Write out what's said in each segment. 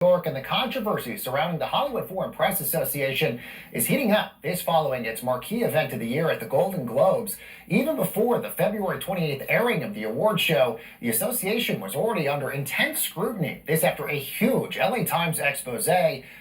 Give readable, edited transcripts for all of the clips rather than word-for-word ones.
York, and the controversy surrounding the Hollywood Foreign Press Association is heating up. This following its marquee event of the year at the Golden Globes. Even before the February 28th airing of the award show, the association was already under intense scrutiny. This after a huge LA Times expose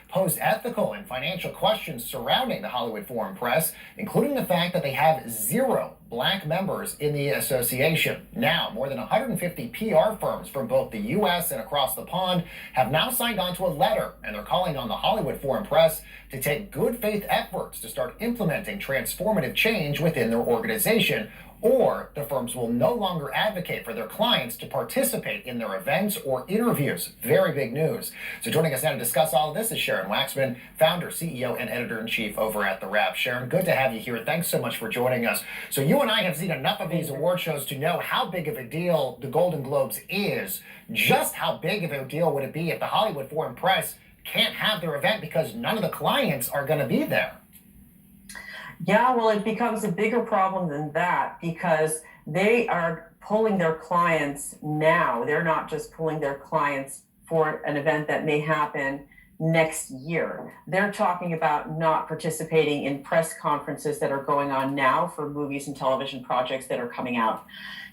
posed ethical and financial questions surrounding the Hollywood Foreign Press, including the fact that they have zero black members in the association. Now, more than 150 PR firms from both the U.S. and across the pond have now signed on to a letter, and they're calling on the Hollywood Foreign Press to take good faith efforts to start implementing transformative change within their organization, or the firms will no longer advocate for their clients to participate in their events or interviews. Very big news. So joining us now to discuss all of this is Sharon Waxman, founder, CEO, and editor-in-chief over at The Wrap. Sharon, good to have you here. Thanks so much for joining us. So you and I have seen enough of these award shows to know how big of a deal the Golden Globes is. Just how big of a deal would it be if the Hollywood Foreign Press can't have their event because none of the clients are going to be there? Yeah, well, it becomes a bigger problem than that because they are pulling their clients now. They're not just pulling their clients for an event that may happen next year. They're talking about not participating in press conferences that are going on now for movies and television projects that are coming out.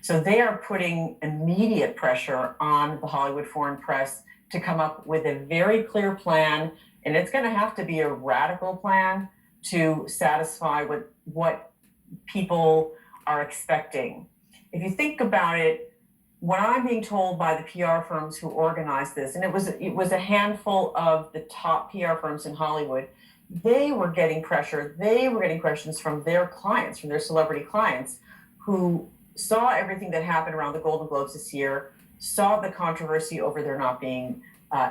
So they are putting immediate pressure on the Hollywood Foreign Press to come up with a very clear plan, and it's going to have to be a radical plan to satisfy what people are expecting. If you think about it, what I'm being told by the PR firms who organized this, and it was a handful of the top PR firms in Hollywood, they were getting pressure. They were getting questions from their clients, from their celebrity clients, who saw everything that happened around the Golden Globes this year, saw the controversy over there not being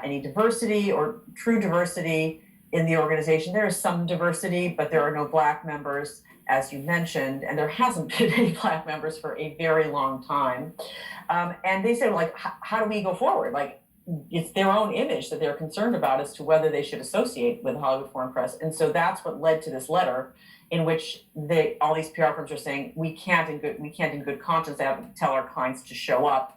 any diversity or true diversity in the organization. There is some diversity, but there are no black members, as you mentioned, and there hasn't been any black members for a very long time. And they said, like, how do we go forward? Like, it's their own image that they're concerned about as to whether they should associate with the Hollywood Foreign Press. And so that's what led to this letter in which all these PR firms are saying, we can't in good conscience tell our clients to show up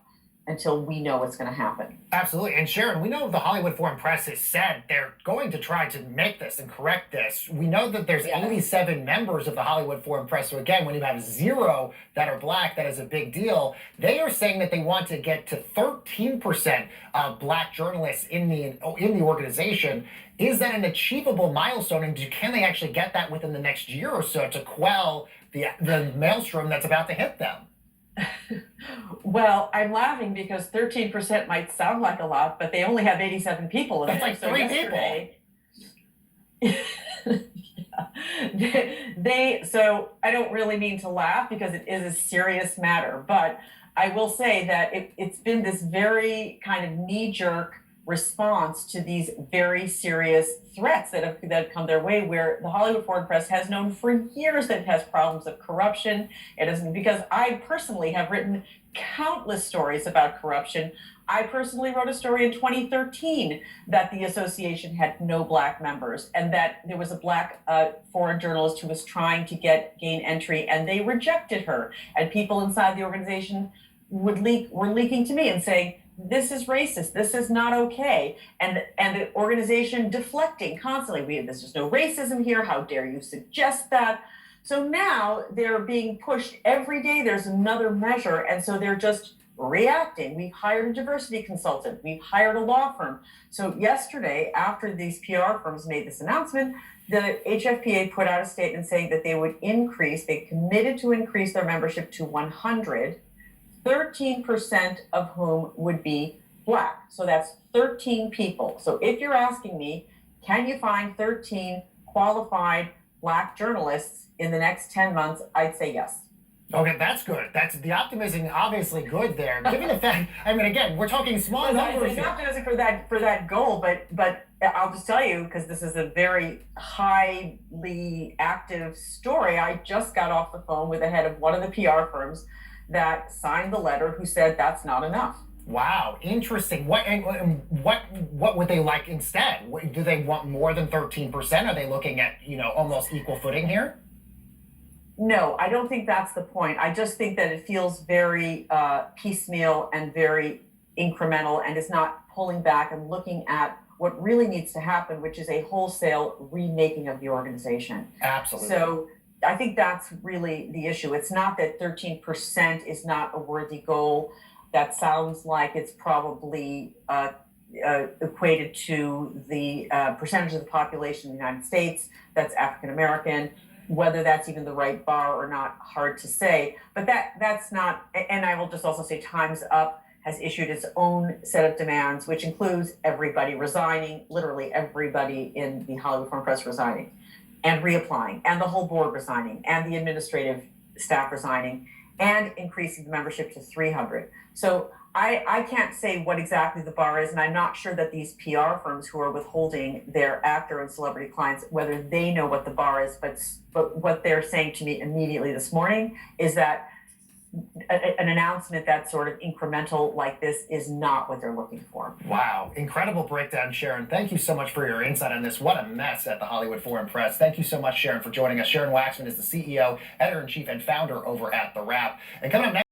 until we know what's going to happen. Absolutely. And Sharon, we know the Hollywood Foreign Press has said they're going to try to make this and correct this. We know that there's 87 members of the Hollywood Foreign Press. So again, when you have zero that are black, that is a big deal. They are saying that they want to get to 13% of black journalists in the organization. Is that an achievable milestone? And can they actually get that within the next year or so to quell the maelstrom that's about to hit them? Well, I'm laughing because 13% might sound like a lot, but they only have 87 people. That's like three people. So I don't really mean to laugh because it is a serious matter, but I will say that it's been this very kind of knee-jerk response to these very serious threats that have come their way, where the Hollywood Foreign Press has known for years that it has problems of corruption. It isn't, because I personally have written countless stories about corruption. I personally wrote a story in 2013 that the association had no black members and that there was a black foreign journalist who was trying to gain entry, and they rejected her. And people inside the organization were leaking to me and saying, this is racist, this is not okay. And the organization deflecting constantly. There's just no racism here, how dare you suggest that? So now they're being pushed every day, there's another measure, and so they're just reacting. We've hired a diversity consultant, we've hired a law firm. So yesterday, after these PR firms made this announcement, the HFPA put out a statement saying that they committed to increase their membership to 100, 13% of whom would be black. So that's 13 people. So if you're asking me, can you find 13 qualified black journalists in the next 10 months? I'd say yes. Okay, that's good. That's the optimism, obviously good there. Given the fact, I mean, again, we're talking small numbers. I'm optimistic for that goal, but I'll just tell you, because this is a very highly active story. I just got off the phone with the head of one of the PR firms that signed the letter, who said that's not enough. Wow, interesting. What would they like instead? Do they want more than 13%? Are they looking at, almost equal footing here? No, I don't think that's the point. I just think that it feels very piecemeal and very incremental, and is not pulling back and looking at what really needs to happen, which is a wholesale remaking of the organization. Absolutely. So I think that's really the issue. It's not that 13% is not a worthy goal. That sounds like it's probably equated to the percentage of the population in the United States that's African American. Whether that's even the right bar or not, hard to say. But that's not. And I will just also say, Time's Up has issued its own set of demands, which includes everybody resigning, literally everybody in the Hollywood Foreign Press resigning, and reapplying, and the whole board resigning, and the administrative staff resigning, and increasing the membership to 300. So I can't say what exactly the bar is, and I'm not sure that these PR firms who are withholding their actor and celebrity clients, whether they know what the bar is, but what they're saying to me immediately this morning is that an announcement that's sort of incremental like this is not what they're looking for. Wow, incredible breakdown, Sharon. Thank you so much for your insight on this. What a mess at the Hollywood Foreign Press. Thank you so much, Sharon, for joining us. Sharon Waxman is the CEO, editor-in-chief, and founder over at The Wrap. And coming up next,